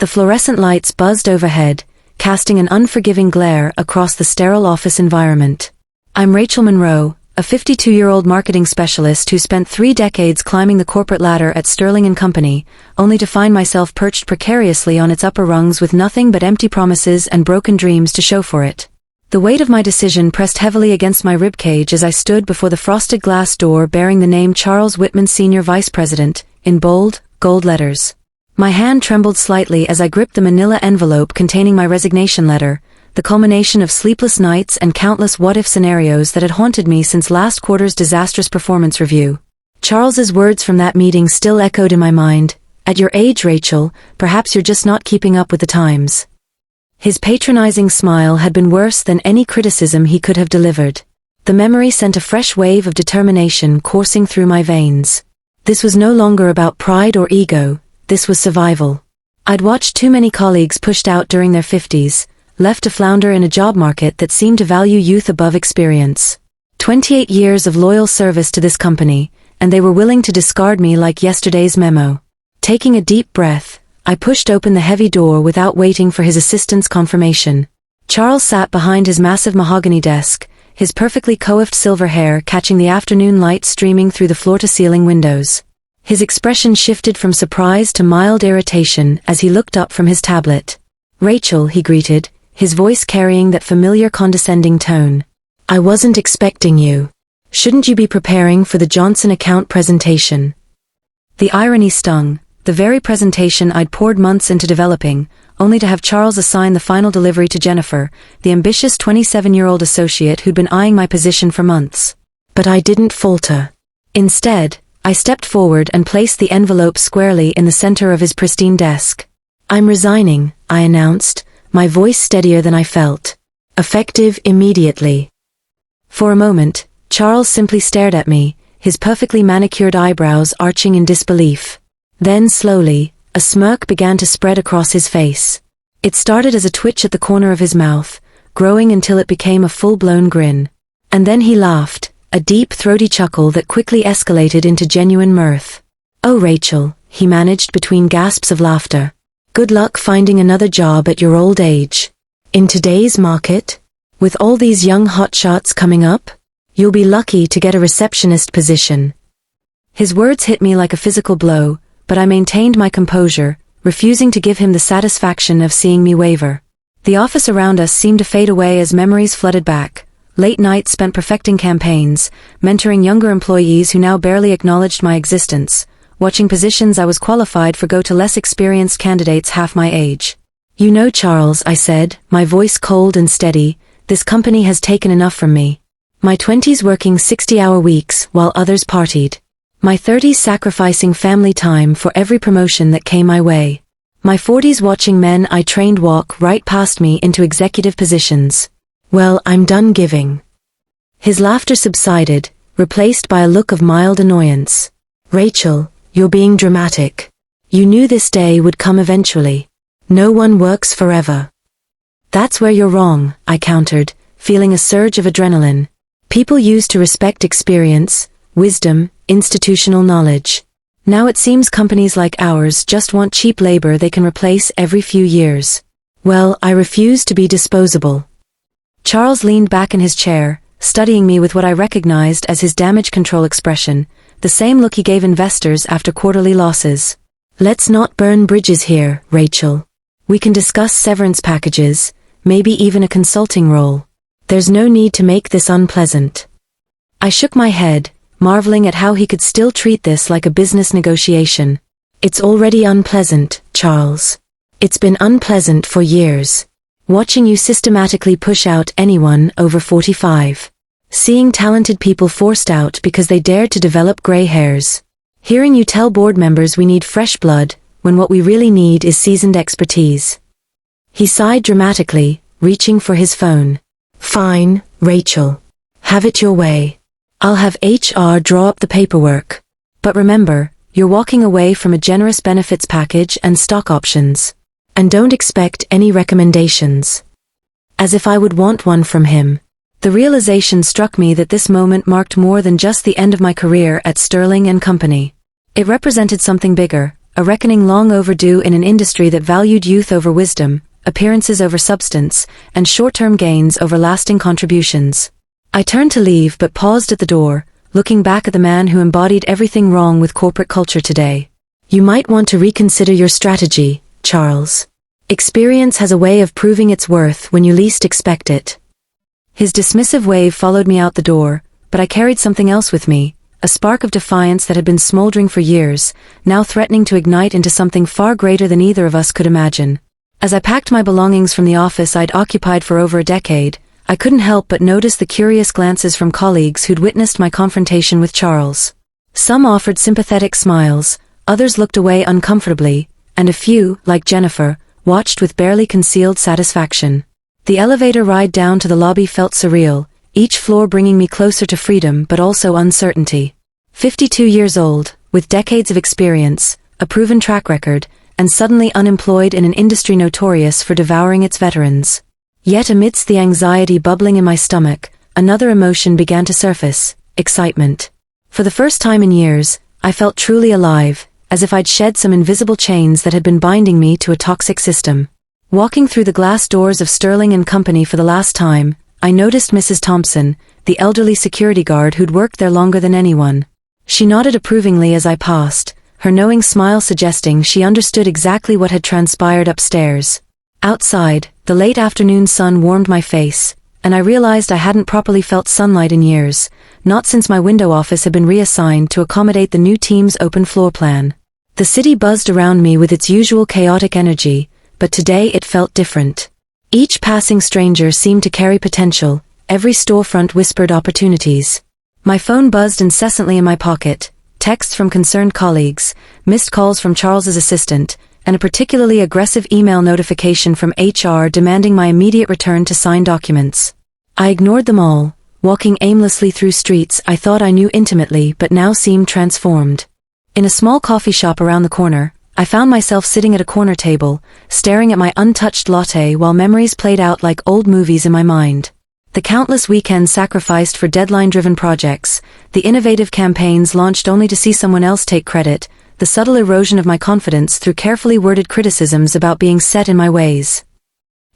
The fluorescent lights buzzed overhead, casting an unforgiving glare across the sterile office environment. I'm Rachel Monroe, a 52-year-old marketing specialist who spent 3 decades climbing the corporate ladder at Sterling & Company, only to find myself perched precariously on its upper rungs with nothing but empty promises and broken dreams to show for it. The weight of my decision pressed heavily against my ribcage as I stood before the frosted glass door bearing the name Charles Whitman Senior Vice President, in bold, gold letters. My hand trembled slightly as I gripped the manila envelope containing my resignation letter, the culmination of sleepless nights and countless what-if scenarios that had haunted me since last quarter's disastrous performance review. Charles's words from that meeting still echoed in my mind. "At your age, Rachel, perhaps you're just not keeping up with the times." His patronizing smile had been worse than any criticism he could have delivered. The memory sent a fresh wave of determination coursing through my veins. This was no longer about pride or ego, this was survival. I'd watched too many colleagues pushed out during their 50s, left to flounder in a job market that seemed to value youth above experience. 28 years of loyal service to this company, and they were willing to discard me like yesterday's memo. Taking a deep breath, I pushed open the heavy door without waiting for his assistant's confirmation. Charles sat behind his massive mahogany desk, his perfectly coiffed silver hair catching the afternoon light streaming through the floor-to-ceiling windows. His expression shifted from surprise to mild irritation as he looked up from his tablet. "Rachel," he greeted, his voice carrying that familiar condescending tone. "I wasn't expecting you. Shouldn't you be preparing for the Johnson account presentation?" The irony stung. The very presentation I'd poured months into developing, only to have Charles assign the final delivery to Jennifer, the ambitious 27-year-old associate who'd been eyeing my position for months. But I didn't falter. Instead, I stepped forward and placed the envelope squarely in the center of his pristine desk. "I'm resigning," I announced, my voice steadier than I felt. "Effective immediately." For a moment, Charles simply stared at me, his perfectly manicured eyebrows arching in disbelief. Then slowly, a smirk began to spread across his face. It started as a twitch at the corner of his mouth, growing until it became a full-blown grin. And then he laughed, a deep throaty chuckle that quickly escalated into genuine mirth. "Oh Rachel," he managed between gasps of laughter. "Good luck finding another job at your old age. In today's market, with all these young hotshots coming up, you'll be lucky to get a receptionist position." His words hit me like a physical blow, but I maintained my composure, refusing to give him the satisfaction of seeing me waver. The office around us seemed to fade away as memories flooded back. Late nights spent perfecting campaigns, mentoring younger employees who now barely acknowledged my existence, watching positions I was qualified for go to less experienced candidates half my age. "You know, Charles," I said, my voice cold and steady, "this company has taken enough from me. My 20s working 60-hour weeks while others partied. My 30s sacrificing family time for every promotion that came my way. My 40s watching men I trained walk right past me into executive positions. Well, I'm done giving." His laughter subsided, replaced by a look of mild annoyance. "Rachel, you're being dramatic. You knew this day would come eventually. No one works forever." "That's where you're wrong," I countered, feeling a surge of adrenaline. "People used to respect experience, wisdom, institutional knowledge. Now it seems companies like ours just want cheap labor they can replace every few years. Well, I refuse to be disposable." Charles leaned back in his chair, studying me with what I recognized as his damage control expression, the same look he gave investors after quarterly losses. "Let's not burn bridges here, Rachel. We can discuss severance packages, maybe even a consulting role. There's no need to make this unpleasant." I shook my head, marveling at how he could still treat this like a business negotiation. "It's already unpleasant, Charles. It's been unpleasant for years. Watching you systematically push out anyone over 45. Seeing talented people forced out because they dared to develop gray hairs. Hearing you tell board members we need fresh blood, when what we really need is seasoned expertise." He sighed dramatically, reaching for his phone. "Fine, Rachel. Have it your way. I'll have HR draw up the paperwork. But remember, you're walking away from a generous benefits package and stock options. And don't expect any recommendations." As if I would want one from him. The realization struck me that this moment marked more than just the end of my career at Sterling & Company. It represented something bigger, a reckoning long overdue in an industry that valued youth over wisdom, appearances over substance, and short-term gains over lasting contributions. I turned to leave but paused at the door, looking back at the man who embodied everything wrong with corporate culture today. You might want to reconsider your strategy, Charles. Experience has a way of proving its worth when you least expect it. His dismissive wave followed me out the door, but I carried something else with me, a spark of defiance that had been smoldering for years, now threatening to ignite into something far greater than either of us could imagine. As I packed my belongings from the office I'd occupied for over a decade, I couldn't help but notice the curious glances from colleagues who'd witnessed my confrontation with Charles. Some offered sympathetic smiles, others looked away uncomfortably, and a few, like Jennifer, watched with barely concealed satisfaction. The elevator ride down to the lobby felt surreal, each floor bringing me closer to freedom but also uncertainty. 52 years old, with decades of experience, a proven track record, and suddenly unemployed in an industry notorious for devouring its veterans. Yet amidst the anxiety bubbling in my stomach, another emotion began to surface: excitement. For the first time in years, I felt truly alive, as if I'd shed some invisible chains that had been binding me to a toxic system. Walking through the glass doors of Sterling & Company for the last time, I noticed Mrs. Thompson, the elderly security guard who'd worked there longer than anyone. She nodded approvingly as I passed, her knowing smile suggesting she understood exactly what had transpired upstairs. Outside, the late afternoon sun warmed my face, and I realized I hadn't properly felt sunlight in years, not since my window office had been reassigned to accommodate the new team's open floor plan. The city buzzed around me with its usual chaotic energy, but today it felt different. Each passing stranger seemed to carry potential, every storefront whispered opportunities. My phone buzzed incessantly in my pocket, texts from concerned colleagues, missed calls from Charles's assistant, and a particularly aggressive email notification from HR demanding my immediate return to sign documents. I ignored them all, walking aimlessly through streets I thought I knew intimately but now seemed transformed. In a small coffee shop around the corner, I found myself sitting at a corner table, staring at my untouched latte while memories played out like old movies in my mind. The countless weekends sacrificed for deadline-driven projects, the innovative campaigns launched only to see someone else take credit, the subtle erosion of my confidence through carefully worded criticisms about being set in my ways.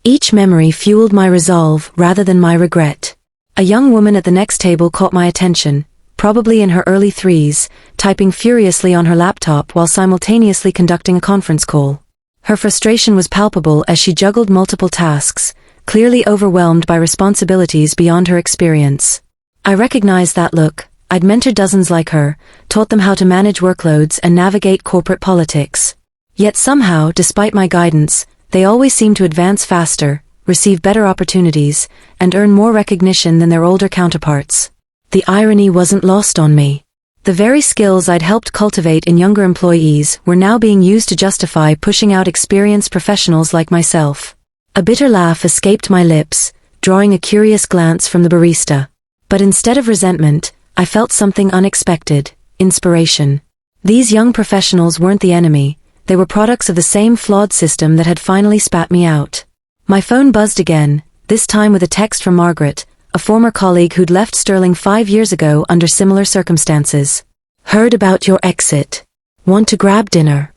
Each memory fueled my resolve rather than my regret. A young woman at the next table caught my attention, probably in her early 30s, typing furiously on her laptop while simultaneously conducting a conference call. Her frustration was palpable as she juggled multiple tasks, clearly overwhelmed by responsibilities beyond her experience. I recognized that look. I'd mentored dozens like her, taught them how to manage workloads and navigate corporate politics. Yet somehow, despite my guidance, they always seemed to advance faster, receive better opportunities, and earn more recognition than their older counterparts. The irony wasn't lost on me. The very skills I'd helped cultivate in younger employees were now being used to justify pushing out experienced professionals like myself. A bitter laugh escaped my lips, drawing a curious glance from the barista. But instead of resentment, I felt something unexpected: inspiration. These young professionals weren't the enemy, they were products of the same flawed system that had finally spat me out. My phone buzzed again, this time with a text from Margaret, a former colleague who'd left Sterling 5 years ago under similar circumstances. Heard about your exit. Want to grab dinner?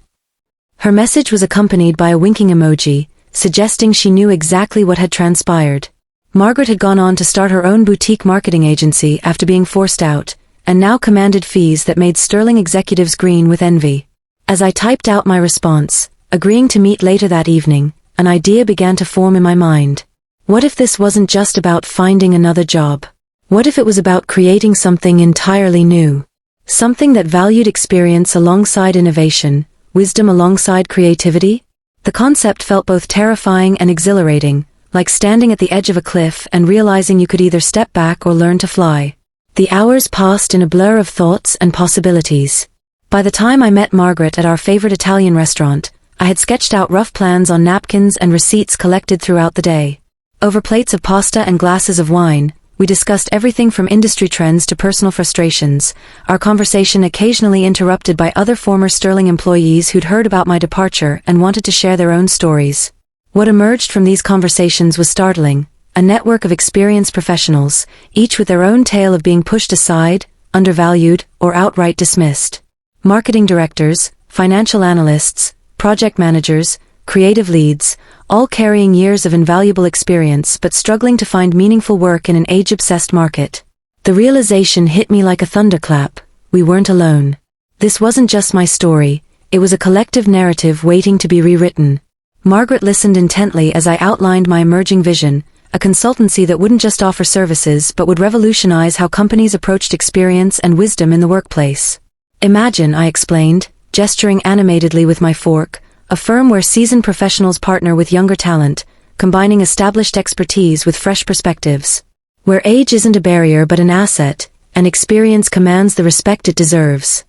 Her message was accompanied by a winking emoji, suggesting she knew exactly what had transpired. Margaret had gone on to start her own boutique marketing agency after being forced out, and now commanded fees that made Sterling executives green with envy. As I typed out my response, agreeing to meet later that evening, an idea began to form in my mind. What if this wasn't just about finding another job? What if it was about creating something entirely new? Something that valued experience alongside innovation, wisdom alongside creativity? The concept felt both terrifying and exhilarating, like standing at the edge of a cliff and realizing you could either step back or learn to fly. The hours passed in a blur of thoughts and possibilities. By the time I met Margaret at our favorite Italian restaurant, I had sketched out rough plans on napkins and receipts collected throughout the day. Over plates of pasta and glasses of wine, we discussed everything from industry trends to personal frustrations, our conversation occasionally interrupted by other former Sterling employees who'd heard about my departure and wanted to share their own stories. What emerged from these conversations was startling: a network of experienced professionals, each with their own tale of being pushed aside, undervalued, or outright dismissed. Marketing directors, financial analysts, project managers, creative leads, all carrying years of invaluable experience but struggling to find meaningful work in an age-obsessed market. The realization hit me like a thunderclap: we weren't alone. This wasn't just my story, it was a collective narrative waiting to be rewritten. Margaret listened intently as I outlined my emerging vision, a consultancy that wouldn't just offer services but would revolutionize how companies approached experience and wisdom in the workplace. Imagine, I explained, gesturing animatedly with my fork, a firm where seasoned professionals partner with younger talent, combining established expertise with fresh perspectives. Where age isn't a barrier but an asset, and experience commands the respect it deserves.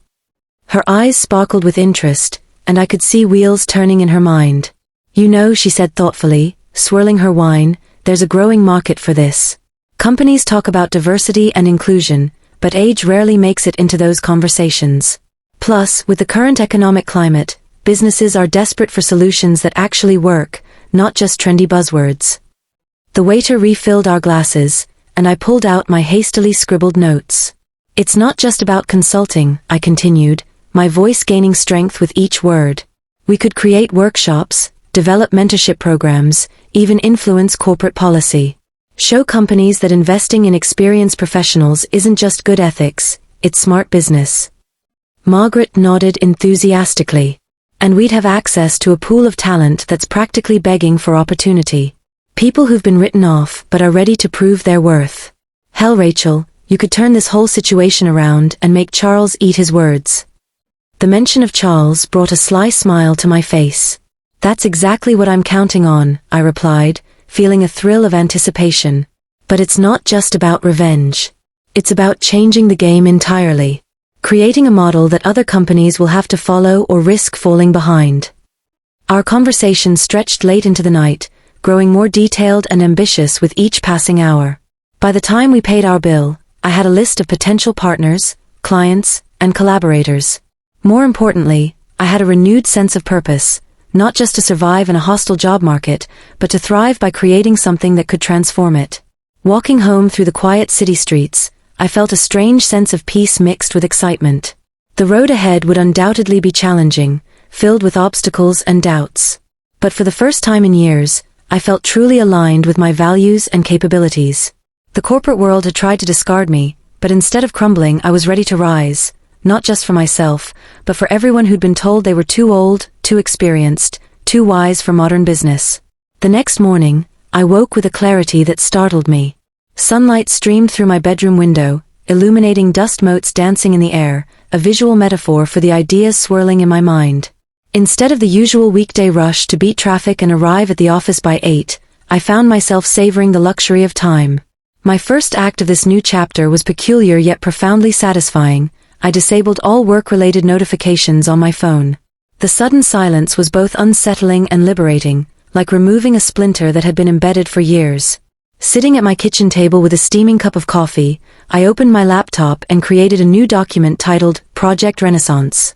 Her eyes sparkled with interest, and I could see wheels turning in her mind. You know, she said thoughtfully, swirling her wine, there's a growing market for this. Companies talk about diversity and inclusion, but age rarely makes it into those conversations. Plus, with the current economic climate, businesses are desperate for solutions that actually work, not just trendy buzzwords. The waiter refilled our glasses, and I pulled out my hastily scribbled notes. It's not just about consulting, I continued, my voice gaining strength with each word. We could create workshops, develop mentorship programs, even influence corporate policy. Show companies that investing in experienced professionals isn't just good ethics, it's smart business. Margaret nodded enthusiastically. And we'd have access to a pool of talent that's practically begging for opportunity. People who've been written off but are ready to prove their worth. Hell, Rachel, you could turn this whole situation around and make Charles eat his words. The mention of Charles brought a sly smile to my face. That's exactly what I'm counting on, I replied, feeling a thrill of anticipation. But it's not just about revenge. It's about changing the game entirely. Creating a model that other companies will have to follow or risk falling behind. Our conversation stretched late into the night, growing more detailed and ambitious with each passing hour. By the time we paid our bill, I had a list of potential partners, clients, and collaborators. More importantly, I had a renewed sense of purpose, not just to survive in a hostile job market, but to thrive by creating something that could transform it. Walking home through the quiet city streets, I felt a strange sense of peace mixed with excitement. The road ahead would undoubtedly be challenging, filled with obstacles and doubts. But for the first time in years, I felt truly aligned with my values and capabilities. The corporate world had tried to discard me, but instead of crumbling, I was ready to rise, not just for myself, but for everyone who'd been told they were too old, too experienced, too wise for modern business. The next morning, I woke with a clarity that startled me. Sunlight streamed through my bedroom window, illuminating dust motes dancing in the air, a visual metaphor for the ideas swirling in my mind. Instead of the usual weekday rush to beat traffic and arrive at the office by 8, I found myself savoring the luxury of time. My first act of this new chapter was peculiar yet profoundly satisfying. I disabled all work-related notifications on my phone. The sudden silence was both unsettling and liberating, like removing a splinter that had been embedded for years. Sitting at my kitchen table with a steaming cup of coffee, I opened my laptop and created a new document titled Project Renaissance.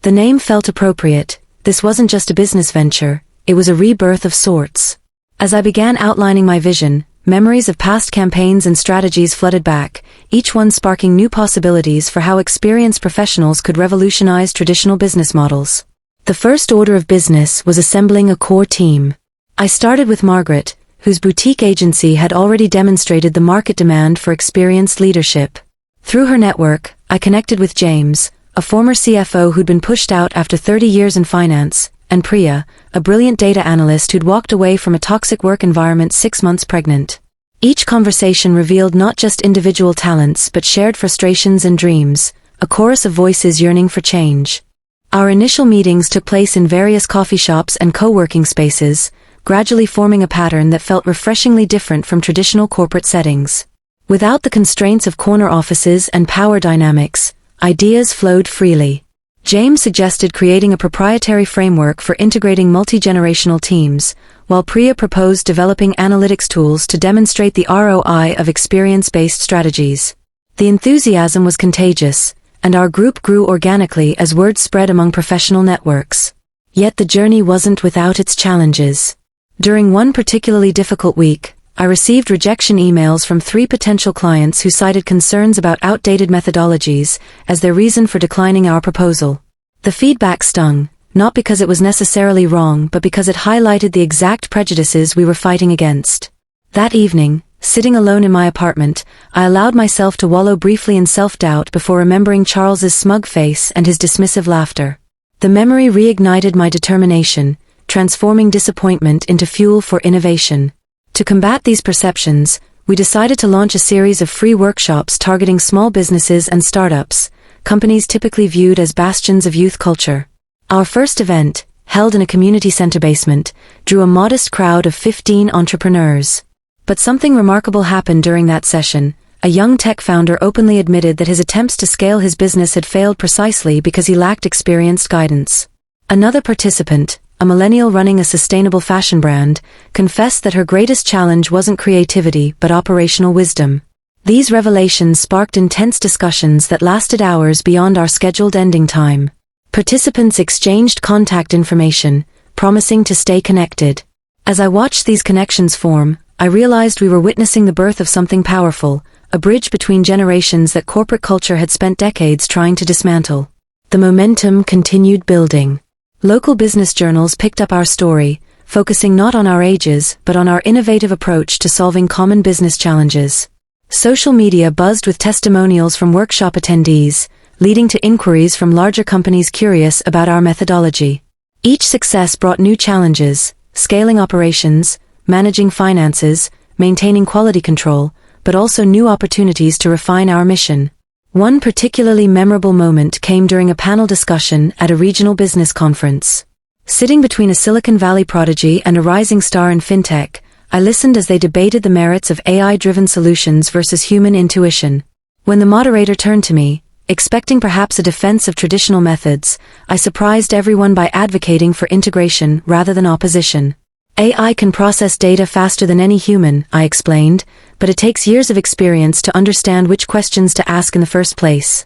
The name felt appropriate. This wasn't just a business venture, it was a rebirth of sorts. As I began outlining my vision, memories of past campaigns and strategies flooded back, each one sparking new possibilities for how experienced professionals could revolutionize traditional business models. The first order of business was assembling a core team. I started with Margaret, whose boutique agency had already demonstrated the market demand for experienced leadership. Through her network, I connected with James, a former CFO who'd been pushed out after 30 years in finance, and Priya, a brilliant data analyst who'd walked away from a toxic work environment 6 months pregnant. Each conversation revealed not just individual talents but shared frustrations and dreams, a chorus of voices yearning for change. Our initial meetings took place in various coffee shops and co-working spaces, gradually forming a pattern that felt refreshingly different from traditional corporate settings. Without the constraints of corner offices and power dynamics, ideas flowed freely. James suggested creating a proprietary framework for integrating multi-generational teams, while Priya proposed developing analytics tools to demonstrate the ROI of experience-based strategies. The enthusiasm was contagious, and our group grew organically as word spread among professional networks. Yet the journey wasn't without its challenges. During one particularly difficult week, I received rejection emails from 3 potential clients who cited concerns about outdated methodologies as their reason for declining our proposal. The feedback stung, not because it was necessarily wrong but because it highlighted the exact prejudices we were fighting against. That evening, sitting alone in my apartment, I allowed myself to wallow briefly in self-doubt before remembering Charles's smug face and his dismissive laughter. The memory reignited my determination, transforming disappointment into fuel for innovation. To combat these perceptions, we decided to launch a series of free workshops targeting small businesses and startups, companies typically viewed as bastions of youth culture. Our first event, held in a community center basement, drew a modest crowd of 15 entrepreneurs. But something remarkable happened during that session. A young tech founder openly admitted that his attempts to scale his business had failed precisely because he lacked experienced guidance. Another participant, a millennial running a sustainable fashion brand, confessed that her greatest challenge wasn't creativity but operational wisdom. These revelations sparked intense discussions that lasted hours beyond our scheduled ending time. Participants exchanged contact information, promising to stay connected. As I watched these connections form, I realized we were witnessing the birth of something powerful, a bridge between generations that corporate culture had spent decades trying to dismantle. The momentum continued building. Local business journals picked up our story, focusing not on our ages but on our innovative approach to solving common business challenges. Social media buzzed with testimonials from workshop attendees, leading to inquiries from larger companies curious about our methodology. Each success brought new challenges: scaling operations, managing finances, maintaining quality control, but also new opportunities to refine our mission. One particularly memorable moment came during a panel discussion at a regional business conference. Sitting between a Silicon Valley prodigy and a rising star in fintech, I listened as they debated the merits of AI-driven solutions versus human intuition. When the moderator turned to me, expecting perhaps a defense of traditional methods, I surprised everyone by advocating for integration rather than opposition. AI can process data faster than any human, I explained, but it takes years of experience to understand which questions to ask in the first place.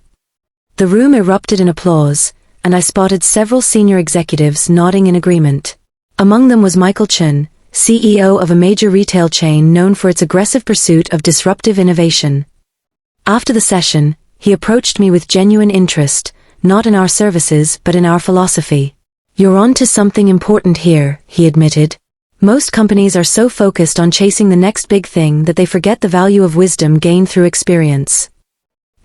The room erupted in applause, and I spotted several senior executives nodding in agreement. Among them was Michael Chun, CEO of a major retail chain known for its aggressive pursuit of disruptive innovation. After the session, he approached me with genuine interest, not in our services but in our philosophy. "You're onto something important here," he admitted. "Most companies are so focused on chasing the next big thing that they forget the value of wisdom gained through experience."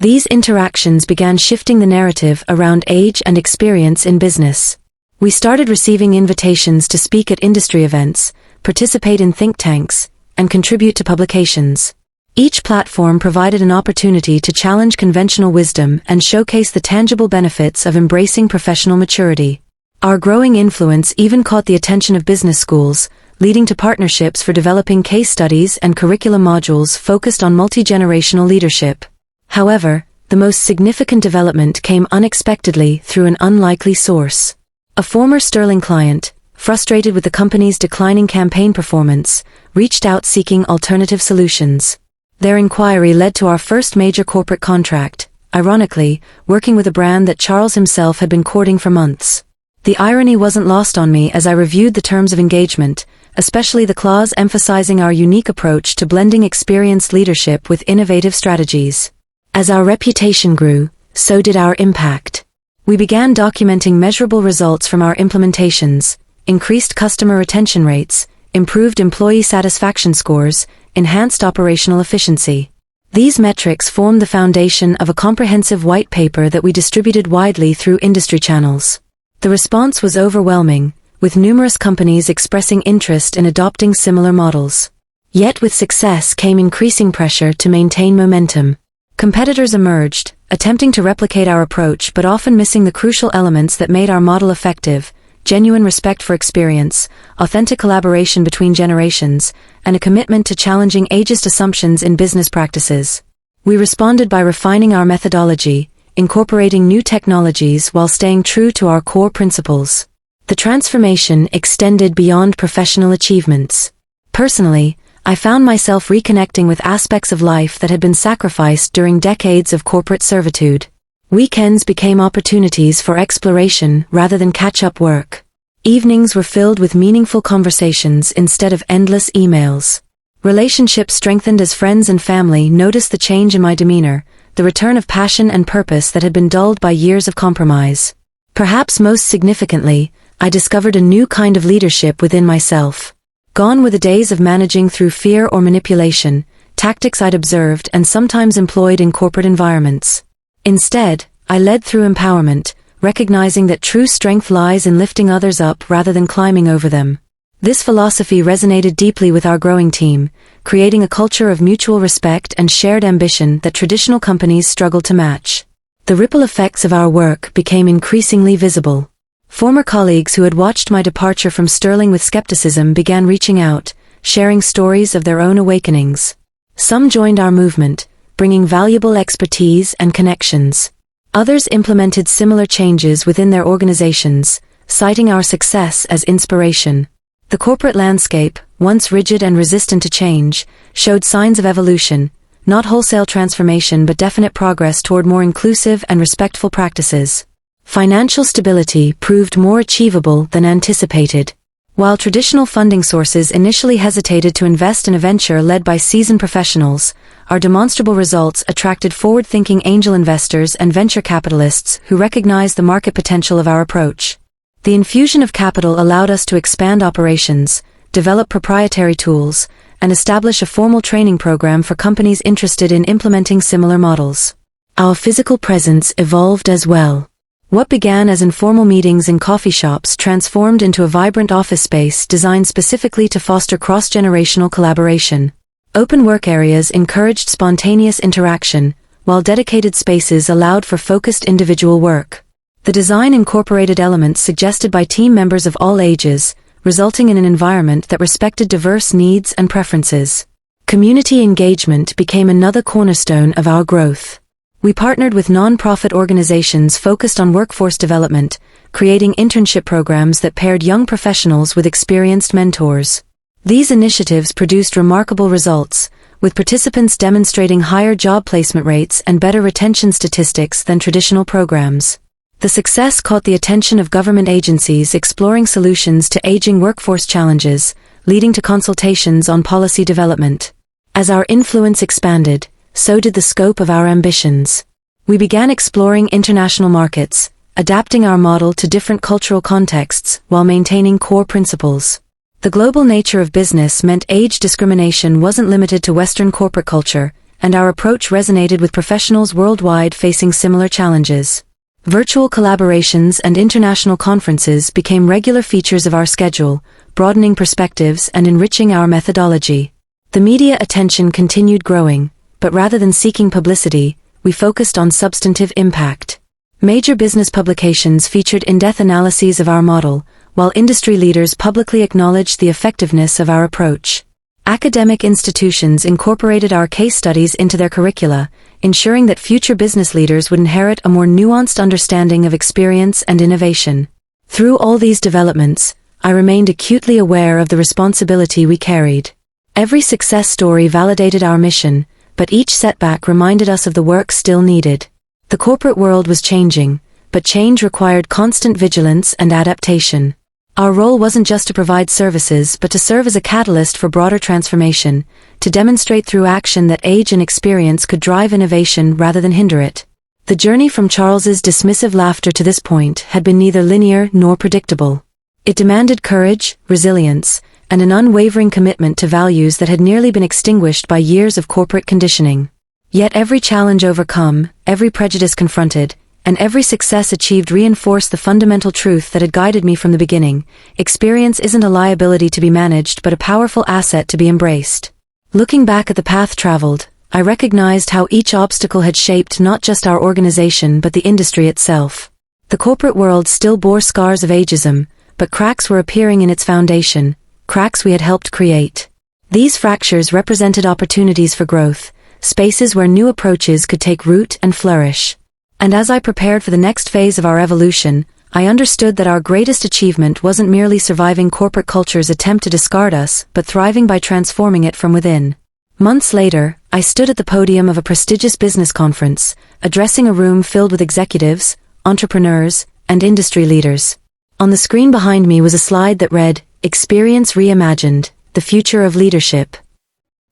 These interactions began shifting the narrative around age and experience in business. We started receiving invitations to speak at industry events, participate in think tanks, and contribute to publications. Each platform provided an opportunity to challenge conventional wisdom and showcase the tangible benefits of embracing professional maturity. Our growing influence even caught the attention of business schools, leading to partnerships for developing case studies and curriculum modules focused on multi-generational leadership. However, the most significant development came unexpectedly through an unlikely source. A former Sterling client, frustrated with the company's declining campaign performance, reached out seeking alternative solutions. Their inquiry led to our first major corporate contract, ironically, working with a brand that Charles himself had been courting for months. The irony wasn't lost on me as I reviewed the terms of engagement, especially the clause emphasizing our unique approach to blending experienced leadership with innovative strategies. As our reputation grew, so did our impact. We began documenting measurable results from our implementations: increased customer retention rates, improved employee satisfaction scores, enhanced operational efficiency. These metrics formed the foundation of a comprehensive white paper that we distributed widely through industry channels. The response was overwhelming, with numerous companies expressing interest in adopting similar models. Yet with success came increasing pressure to maintain momentum. Competitors emerged, attempting to replicate our approach but often missing the crucial elements that made our model effective: genuine respect for experience, authentic collaboration between generations, and a commitment to challenging ageist assumptions in business practices. We responded by refining our methodology, incorporating new technologies while staying true to our core principles. The transformation extended beyond professional achievements. Personally, I found myself reconnecting with aspects of life that had been sacrificed during decades of corporate servitude. Weekends became opportunities for exploration rather than catch-up work. Evenings were filled with meaningful conversations instead of endless emails. Relationships strengthened as friends and family noticed the change in my demeanor, the return of passion and purpose that had been dulled by years of compromise. Perhaps most significantly, I discovered a new kind of leadership within myself. Gone were the days of managing through fear or manipulation, tactics I'd observed and sometimes employed in corporate environments. Instead, I led through empowerment, recognizing that true strength lies in lifting others up rather than climbing over them. This philosophy resonated deeply with our growing team, creating a culture of mutual respect and shared ambition that traditional companies struggle to match. The ripple effects of our work became increasingly visible. Former colleagues who had watched my departure from Sterling with skepticism began reaching out, sharing stories of their own awakenings. Some joined our movement, bringing valuable expertise and connections. Others implemented similar changes within their organizations, citing our success as inspiration. The corporate landscape, once rigid and resistant to change, showed signs of evolution, not wholesale transformation but definite progress toward more inclusive and respectful practices. Financial stability proved more achievable than anticipated. While traditional funding sources initially hesitated to invest in a venture led by seasoned professionals, our demonstrable results attracted forward-thinking angel investors and venture capitalists who recognized the market potential of our approach. The infusion of capital allowed us to expand operations, develop proprietary tools, and establish a formal training program for companies interested in implementing similar models. Our physical presence evolved as well. What began as informal meetings in coffee shops transformed into a vibrant office space designed specifically to foster cross-generational collaboration. Open work areas encouraged spontaneous interaction, while dedicated spaces allowed for focused individual work. The design incorporated elements suggested by team members of all ages, resulting in an environment that respected diverse needs and preferences. Community engagement became another cornerstone of our growth. We partnered with non-profit organizations focused on workforce development, creating internship programs that paired young professionals with experienced mentors. These initiatives produced remarkable results, with participants demonstrating higher job placement rates and better retention statistics than traditional programs. The success caught the attention of government agencies exploring solutions to aging workforce challenges, leading to consultations on policy development. As our influence expanded, so did the scope of our ambitions. We began exploring international markets, adapting our model to different cultural contexts while maintaining core principles. The global nature of business meant age discrimination wasn't limited to Western corporate culture, and our approach resonated with professionals worldwide facing similar challenges. Virtual collaborations and international conferences became regular features of our schedule, broadening perspectives and enriching our methodology. The media attention continued growing, but rather than seeking publicity, we focused on substantive impact. Major business publications featured in-depth analyses of our model, while industry leaders publicly acknowledged the effectiveness of our approach. Academic institutions incorporated our case studies into their curricula, ensuring that future business leaders would inherit a more nuanced understanding of experience and innovation. Through all these developments, I remained acutely aware of the responsibility we carried. Every success story validated our mission, but each setback reminded us of the work still needed. The corporate world was changing, but change required constant vigilance and adaptation. Our role wasn't just to provide services but to serve as a catalyst for broader transformation, to demonstrate through action that age and experience could drive innovation rather than hinder it. The journey from Charles's dismissive laughter to this point had been neither linear nor predictable. It demanded courage, resilience, and an unwavering commitment to values that had nearly been extinguished by years of corporate conditioning. Yet every challenge overcome, every prejudice confronted, and every success achieved reinforced the fundamental truth that had guided me from the beginning: experience isn't a liability to be managed but a powerful asset to be embraced. Looking back at the path traveled, I recognized how each obstacle had shaped not just our organization but the industry itself. The corporate world still bore scars of ageism, but cracks were appearing in its foundation, cracks we had helped create. These fractures represented opportunities for growth, spaces where new approaches could take root and flourish. And as I prepared for the next phase of our evolution, I understood that our greatest achievement wasn't merely surviving corporate culture's attempt to discard us, but thriving by transforming it from within. Months later, I stood at the podium of a prestigious business conference, addressing a room filled with executives, entrepreneurs, and industry leaders. On the screen behind me was a slide that read, "Experience Reimagined, the Future of Leadership."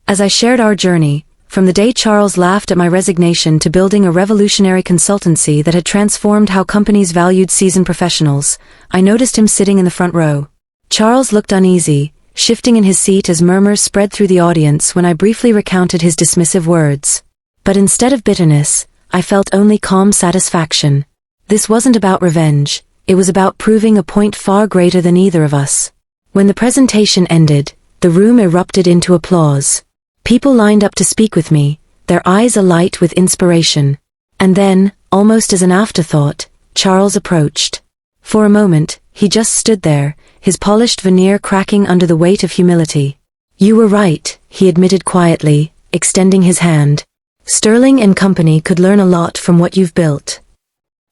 As I shared our journey, From the day Charles laughed at my resignation to building a revolutionary consultancy that had transformed how companies valued seasoned professionals, I noticed him sitting in the front row. Charles looked uneasy, shifting in his seat as murmurs spread through the audience when I briefly recounted his dismissive words. But instead of bitterness, I felt only calm satisfaction. This wasn't about revenge, it was about proving a point far greater than either of us. When the presentation ended, the room erupted into applause. People lined up to speak with me, their eyes alight with inspiration. And then, almost as an afterthought, Charles approached. For a moment, he just stood there, his polished veneer cracking under the weight of humility. "You were right," he admitted quietly, extending his hand. "Sterling and Company could learn a lot from what you've built."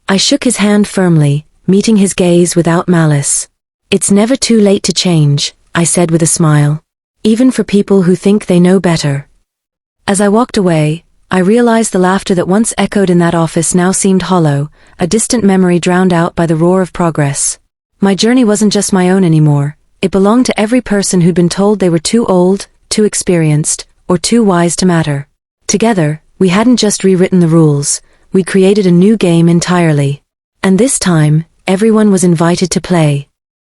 I shook his hand firmly, meeting his gaze without malice. "It's never too late to change," I said with a smile. "Even for people who think they know better." As I walked away, I realized the laughter that once echoed in that office now seemed hollow, a distant memory drowned out by the roar of progress. My journey wasn't just my own anymore, it belonged to every person who'd been told they were too old, too experienced, or too wise to matter. Together, we hadn't just rewritten the rules, we created a new game entirely. And this time, everyone was invited to play.